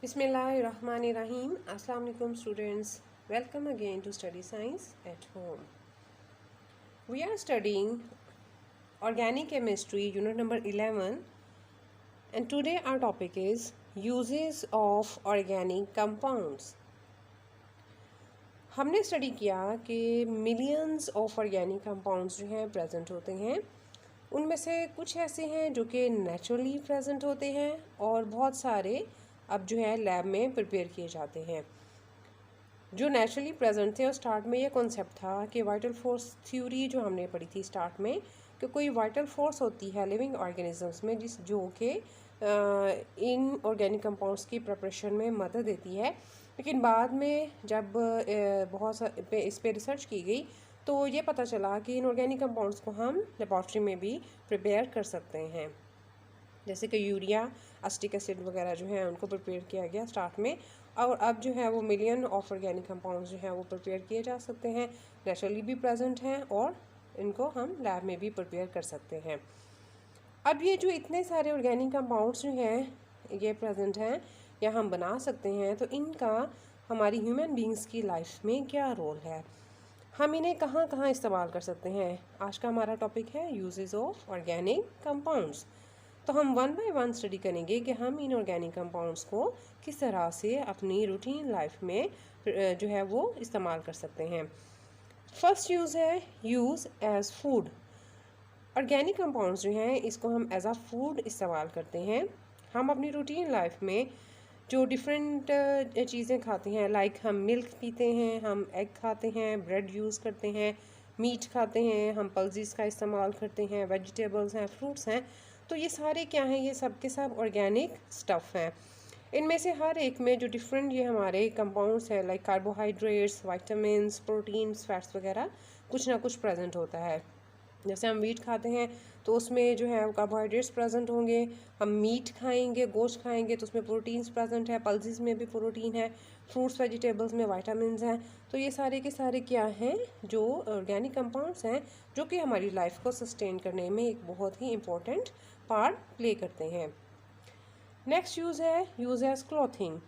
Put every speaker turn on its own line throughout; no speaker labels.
Bismillahirrahmanirrahim. Assalamu alaikum students. Welcome again to Study Science at Home. We are studying Organic Chemistry Unit number 11, and today our topic is Uses of Organic Compounds. हमने study किया कि millions of organic compounds जो हैं present होते हैं। उनमें से कुछ ऐसे हैं जो कि नेचुरली प्रेजेंट होते हैं और बहुत सारे अब जो है लैब में प्रिपेयर किए जाते हैं। जो नेचुरली प्रेजेंट थे और स्टार्ट में ये कॉन्सेप्ट था कि वाइटल फोर्स थ्योरी जो हमने पढ़ी थी स्टार्ट में, कि कोई वाइटल फोर्स होती है लिविंग ऑर्गेनिजम्स में जो कि इन ऑर्गेनिक कंपाउंड्स की प्रिपरेशन में मदद देती है। लेकिन बाद में जब इस पे रिसर्च की गई तो ये पता चला कि इन ऑर्गेनिक कंपाउंड्स को हम लेबॉर्ट्री में भी प्रिपेयर कर सकते हैं। जैसे कि यूरिया, एसिटिक एसिड वगैरह जो है उनको प्रिपेयर किया गया स्टार्ट में, और अब जो है वो मिलियन ऑफ ऑर्गेनिक कंपाउंड्स जो है वो प्रिपेयर किए जा सकते हैं, नेचुरली भी प्रेजेंट हैं और इनको हम लैब में भी प्रिपेयर कर सकते हैं। अब ये जो इतने सारे ऑर्गेनिक कंपाउंड्स जो हैं ये प्रेजेंट हैं या हम बना सकते हैं, तो इनका हमारी ह्यूमन बींग्स की लाइफ में क्या रोल है, हम इन्हें कहाँ कहाँ इस्तेमाल कर सकते हैं। आज का हमारा टॉपिक है यूजेस ऑफ ऑर्गेनिक कंपाउंड्स। तो हम वन बाय वन स्टडी करेंगे कि हम इन ऑर्गेनिक कंपाउंड्स को किस तरह से अपनी रूटीन लाइफ में जो है वो इस्तेमाल कर सकते हैं। फर्स्ट यूज़ है use as food. Organic compounds जो हैं इसको हम एज आ फूड इस्तेमाल करते हैं। हम अपनी रूटीन लाइफ में जो डिफरेंट चीज़ें खाते हैं, लाइक हम मिल्क पीते हैं, हम एग खाते हैं, ब्रेड यूज़ करते हैं, मीट खाते हैं, हम पल्सेस का इस्तेमाल करते हैं, वेजिटेबल्स हैं, फ्रूट्स हैं, तो ये सारे क्या हैं, ये सब के सब ऑर्गेनिक स्टफ़ हैं। इनमें से हर एक में जो डिफरेंट ये हमारे कंपाउंड्स हैं, like carbohydrates, vitamins, proteins, fats वगैरह कुछ ना कुछ प्रेजेंट होता है। जैसे हम मीट खाते हैं तो उसमें जो है कार्बोहाइड्रेट्स प्रेजेंट होंगे, हम मीट खाएंगे, गोश्त खाएंगे तो उसमें प्रोटीन्स प्रेजेंट है, पल्सेस में भी प्रोटीन है, फ्रूट्स वेजिटेबल्स में विटामिन्स हैं। तो ये सारे के सारे क्या हैं, जो ऑर्गेनिक कंपाउंड्स हैं जो कि हमारी लाइफ को सस्टेन करने में एक बहुत ही इम्पोर्टेंट पार्ट प्ले करते हैं। नेक्स्ट यूज़ है यूज़ एज क्लॉथिंग।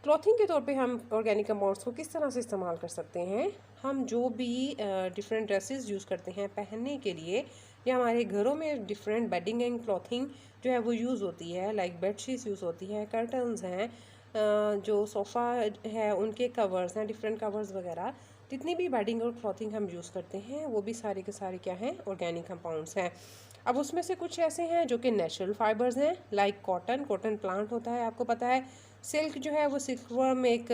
क्लॉथिंग के तौर पे हम ऑर्गेनिक कंपाउंड्स को किस तरह से इस्तेमाल कर सकते हैं। हम जो भी डिफरेंट ड्रेसेस यूज़ करते हैं पहनने के लिए, या हमारे घरों में डिफरेंट बेडिंग एंड क्लॉथिंग जो है वो यूज़ होती है, लाइक बेडशीट्स यूज़ होती है, कर्टन्स हैं, जो सोफ़ा है उनके कवर्स हैं, डिफरेंट कवर्स वगैरह, जितनी भी बेडिंग और क्लॉथिंग हम यूज़ करते हैं वो भी सारे के सारे क्या हैं, ऑर्गेनिक कंपाउंड्स हैं। अब उसमें से कुछ ऐसे हैं जो कि नेचुरल फाइबर्स हैं, लाइक कॉटन प्लांट होता है, आपको पता है। सिल्क जो है वो सिल्क वर्म एक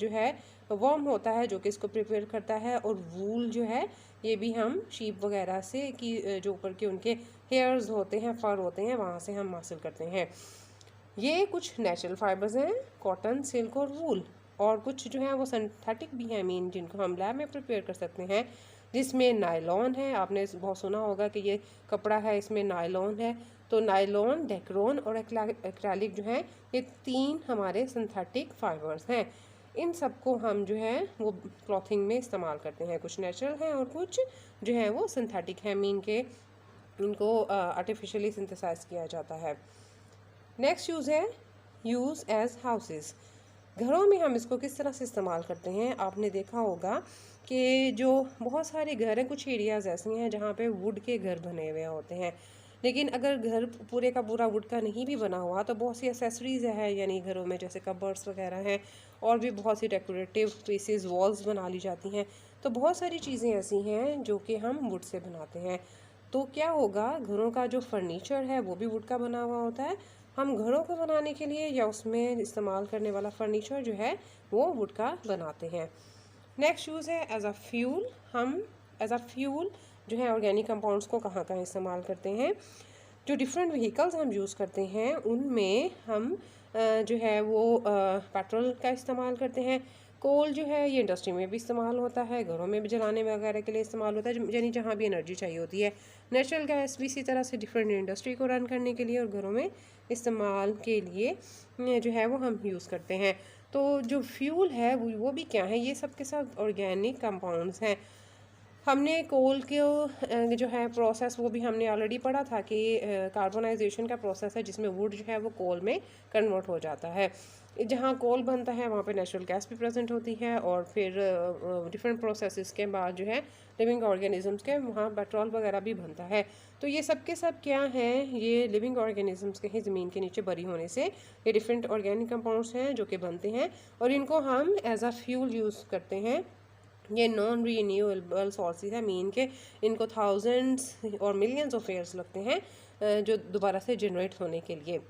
जो है वर्म होता है जो कि इसको प्रिपेयर करता है, और वूल जो है ये भी हम शीप वगैरह से कि जो ऊपर के उनके हेयर्स होते हैं, फर होते हैं, वहाँ से हम हासिल करते हैं। ये कुछ नेचुरल फाइबर्स हैं, कॉटन, सिल्क और वूल। और कुछ जो है वो सिंथेटिक भी हैं, मीन जिनको हम लैब में प्रिपेयर कर सकते हैं, जिसमें नायलॉन है। आपने बहुत सुना होगा कि ये कपड़ा है, इसमें नायलॉन है। तो नायलॉन, डेक्रोन और एक्रेलिक जो है ये तीन हमारे सिंथेटिक फाइबर्स हैं। इन सबको हम जो है वो क्लॉथिंग में इस्तेमाल करते हैं। कुछ नेचुरल हैं और कुछ जो है वो सिंथेटिक हैं, मीन के इनको आर्टिफिशियली सिंथेसाइज किया जाता है। नेक्स्ट यूज़ है यूज़ एज हाउसेस। घरों में हम इसको किस तरह से इस्तेमाल करते हैं। आपने देखा होगा कि जो बहुत सारे घर हैं, कुछ एरियाज़ ऐसे हैं जहाँ पे वुड के घर बने हुए होते हैं, लेकिन अगर घर पूरे का पूरा वुड का नहीं भी बना हुआ तो बहुत सी एसेसरीज़ है, यानी घरों में जैसे कबर्ड्स वगैरह हैं, और भी बहुत सी डेकोरेटिव पीसेस, वॉल्स बना ली जाती हैं। तो बहुत सारी चीज़ें ऐसी हैं जो कि हम वुड से बनाते हैं। तो क्या होगा, घरों का जो फर्नीचर है वो भी वुड का बना हुआ होता है। हम घरों को बनाने के लिए या उसमें इस्तेमाल करने वाला फर्नीचर जो है वो वुड का बनाते हैं। नेक्स्ट यूज़ है एज अ फ्यूल। हम एज अ फ्यूल जो है ऑर्गेनिक कंपाउंड्स को कहाँ कहाँ इस्तेमाल करते हैं। जो डिफरेंट व्हीकल्स हम यूज़ करते हैं उनमें हम जो है वो पेट्रोल का इस्तेमाल करते हैं। कोल जो है ये इंडस्ट्री में भी इस्तेमाल होता है, घरों में भी जलाने वगैरह के लिए इस्तेमाल होता है, यानी जहाँ भी एनर्जी चाहिए होती है। नेचुरल गैस भी इसी तरह से डिफरेंट इंडस्ट्री को रन करने के लिए और घरों में इस्तेमाल के लिए जो है वो हम यूज़ करते हैं। तो जो फ्यूल है वो भी क्या है, ये सब के सब ऑर्गेनिक कंपाउंड्स हैं। हमने कोल के जो है प्रोसेस वो भी हमने ऑलरेडी पढ़ा था कि कार्बोनाइजेशन का प्रोसेस है जिसमें वुड जो है वो कोल में कन्वर्ट हो जाता है। जहाँ कोल बनता है वहाँ पे नेचुरल गैस भी प्रेजेंट होती है और फिर डिफरेंट प्रोसेसेस के बाद जो है लिविंग ऑर्गेनिजम्स के वहाँ पेट्रोल वगैरह भी बनता है। तो ये सब के सब क्या हैं, ये लिविंग ऑर्गेनिजम्स के ही ज़मीन के नीचे बरी होने से ये डिफरेंट ऑर्गेनिक कंपाउंड्स हैं जो कि बनते हैं और इनको हम एज अ फ्यूल यूज़ करते हैं। ये नॉन रीन्यूएबल सोर्सेज है, मीन के इनको थाउजेंड्स और मिलियंस ऑफ ईयर्स लगते हैं जो दोबारा से जनरेट होने के लिए।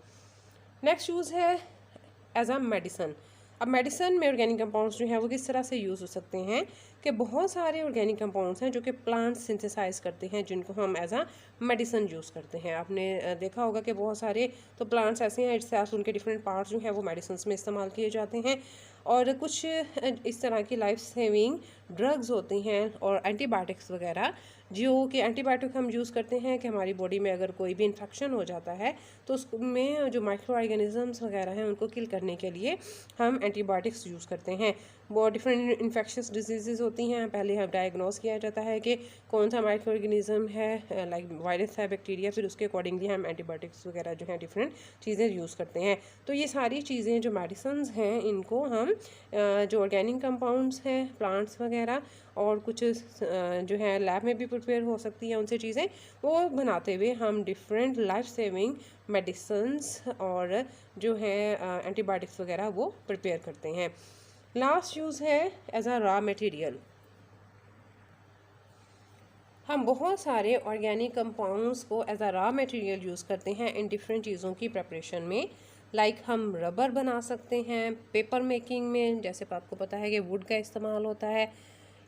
नेक्स्ट यूज़ है एज अ मेडिसन। अब मेडिसन में ऑर्गेनिक कंपाउंड्स जो है वो किस तरह से यूज़ हो सकते हैं कि बहुत सारे ऑर्गेनिक कंपाउंड्स हैं जो कि प्लांट्स सिंथेसाइज करते हैं जिनको हम एज अ मेडिसन यूज़ करते हैं। आपने देखा होगा कि बहुत सारे तो प्लांट्स ऐसे हैं जिससे उनके डिफरेंट पार्ट्स जो हैं वो मेडिसिन में इस्तेमाल किए जाते हैं और कुछ इस तरह की लाइफ सेविंग ड्रग्स होती हैं और एंटीबायोटिक्स वगैरह जो कि एंटीबायोटिक हम यूज़ करते हैं कि हमारी बॉडी में अगर कोई भी इन्फेक्शन हो जाता है तो उसमें जो माइक्रो ऑर्गेनिजम्स वगैरह हैं उनको किल करने के लिए हम एंटीबायोटिक्स यूज़ करते हैं। वो डिफरेंट इन्फेक्शस डिजीज़ होती हैं, पहले हम डायग्नोस किया जाता है कि कौन सा माइक्रो ऑर्गेनिज्म है, लाइक वायरस है, बैक्टीरिया, फिर उसके अकॉर्डिंगली हम एंटीबायोटिक्स वगैरह जो हैं डिफरेंट चीज़ें यूज़ करते हैं। तो ये सारी चीज़ें जो मेडिसिन्स हैं इनको हम जो ऑर्गेनिक कंपाउंड्स हैं प्लांट्स वगैरह और कुछ जो है लैब में भी प्रिपेयर हो सकती हैं उनसे चीज़ें वो बनाते हुए हम डिफरेंट लाइफ सेविंग मेडिसिन्स और जो है एंटीबायोटिक्स वगैरह वो प्रिपेयर करते हैं। लास्ट यूज़ है एज अ रॉ मटेरियल। हम बहुत सारे ऑर्गेनिक कंपाउंड्स को as a raw material use करते हैं इन डिफरेंट चीज़ों की प्रिपरेशन में। लाइक हम रबर बना सकते हैं, पेपर मेकिंग में जैसे आपको पता है कि वुड का इस्तेमाल होता है,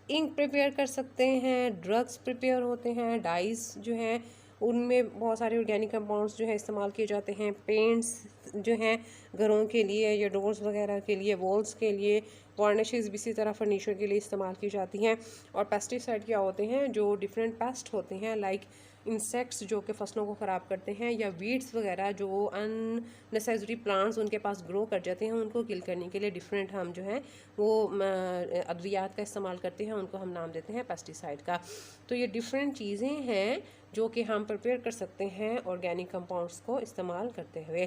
इंक प्रिपेयर कर सकते हैं, ड्रग्स प्रिपेयर होते हैं, डाइस जो हैं उनमें बहुत सारे ऑर्गेनिक कंपाउंड्स जो है इस्तेमाल किए जाते हैं, पेंट्स जो हैं घरों के लिए या डोर्स वगैरह के लिए, वॉल्स के लिए, वार्निशेस भी इसी तरह फर्नीचर के लिए इस्तेमाल की जाती हैं। और पेस्टिसाइड क्या होते हैं, जो डिफरेंट पेस्ट होते हैं लाइक इंसेक्ट्स जो कि फसलों को ख़राब करते हैं या वीड्स वगैरह जो अननेसेसरी प्लांट्स उनके पास ग्रो कर जाते हैं उनको किल करने के लिए डिफरेंट हम जो है वो अद्वियात का इस्तेमाल करते हैं, उनको हम नाम देते हैं पेस्टिसाइड का। तो ये डिफरेंट चीज़ें हैं जो कि हम प्रिपेयर कर सकते हैं ऑर्गेनिक कंपाउंड्स को इस्तेमाल करते हुए।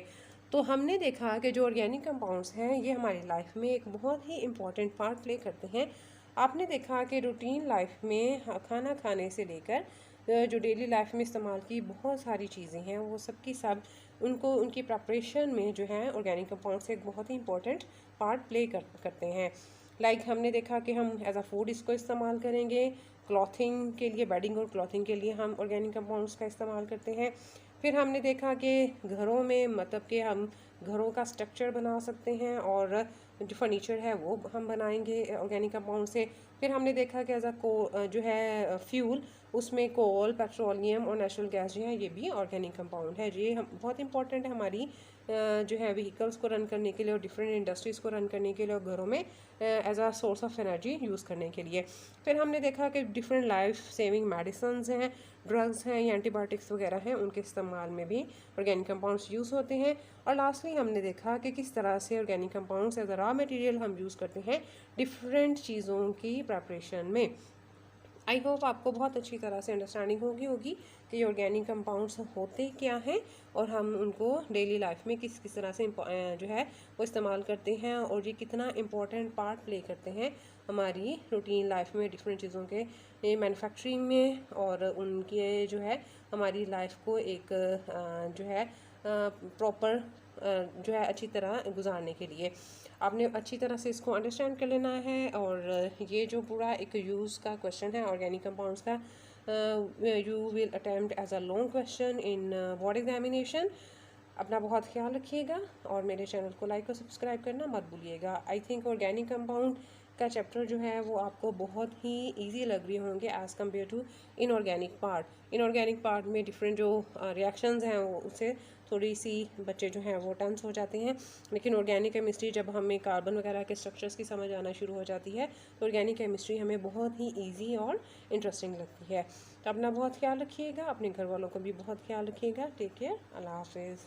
तो हमने देखा कि जो ऑर्गेनिक कंपाउंड्स हैं ये हमारी लाइफ में एक बहुत ही इम्पॉर्टेंट पार्ट प्ले करते हैं। आपने देखा कि रूटीन लाइफ में खाना खाने से लेकर जो डेली लाइफ में इस्तेमाल की बहुत सारी चीज़ें हैं वो सब की सब उनको उनकी प्रिपरेशन में जो है ऑर्गेनिक कंपाउंड्स एक बहुत ही इंपॉर्टेंट पार्ट प्ले करते हैं। लाइक हमने देखा कि हम एज अ फूड इसको इस्तेमाल करेंगे, क्लॉथिंग के लिए, बेडिंग और क्लॉथिंग के लिए हम ऑर्गेनिक कंपाउंड्स का इस्तेमाल करते हैं। फिर हमने देखा कि घरों में मतलब कि हम घरों का स्ट्रक्चर बना सकते हैं और जो फर्नीचर है वो हम बनाएंगे ऑर्गेनिक कंपाउंड से। फिर हमने देखा कि एज अ जो है फ्यूल उसमें कोल, पेट्रोलियम और नेचुरल गैस जो है ये भी ऑर्गेनिक कंपाउंड है। ये हम बहुत इंपॉर्टेंट है हमारी जो है व्हीकल्स को रन करने के लिए और डिफरेंट इंडस्ट्रीज़ को रन करने के लिए और घरों में as a source of energy use करने के लिए। फिर हमने देखा कि डिफरेंट लाइफ सेविंग मेडिसिन हैं, ड्रग्स हैं या एंटीबायोटिक्स वगैरह हैं, उनके इस्तेमाल में भी ऑर्गेनिक कंपाउंड्स यूज़ होते हैं। और लास्टली हमने देखा कि किस तरह से organic compounds as a raw material हम यूज़ करते हैं डिफरेंट चीज़ों की प्रिपरेशन में। आई होप आपको बहुत अच्छी तरह से अंडरस्टैंडिंग होगी कि ये ऑर्गेनिक कंपाउंड्स होते क्या हैं और हम उनको डेली लाइफ में किस किस तरह से जो है वो इस्तेमाल करते हैं और ये कितना इम्पोर्टेंट पार्ट प्ले करते हैं हमारी रूटीन लाइफ में डिफरेंट चीज़ों के मैन्युफैक्चरिंग में और उनके जो है हमारी लाइफ को एक जो है प्रॉपर जो है अच्छी तरह गुजारने के लिए। आपने अच्छी तरह से इसको अंडरस्टैंड कर लेना है। और ये जो पूरा एक यूज़ का क्वेश्चन है ऑर्गेनिक कंपाउंड्स का, you will attempt as a long question in board examination. अपना बहुत ख्याल रखिएगा और मेरे चैनल को लाइक और सब्सक्राइब करना मत भूलिएगा। आई थिंक ऑर्गेनिक कंपाउंड का चैप्टर जो है वो आपको बहुत ही इजी लग रहे होंगे as compare to inorganic part. Inorganic part में डिफरेंट जो रिएक्शंस हैं वो उससे थोड़ी सी बच्चे जो हैं वो टेंस हो जाते हैं, लेकिन ऑर्गेनिक केमिस्ट्री जब हमें कार्बन वगैरह के स्ट्रक्चर्स की समझ आना शुरू हो जाती है तो ऑर्गेनिक केमिस्ट्री हमें बहुत ही ईजी और इंटरेस्टिंग लगती है। तो अपना बहुत ख्याल रखिएगा, अपने घर वालों को भी बहुत ख्याल रखिएगा। टेक केयर, अल्लाह हाफिज़।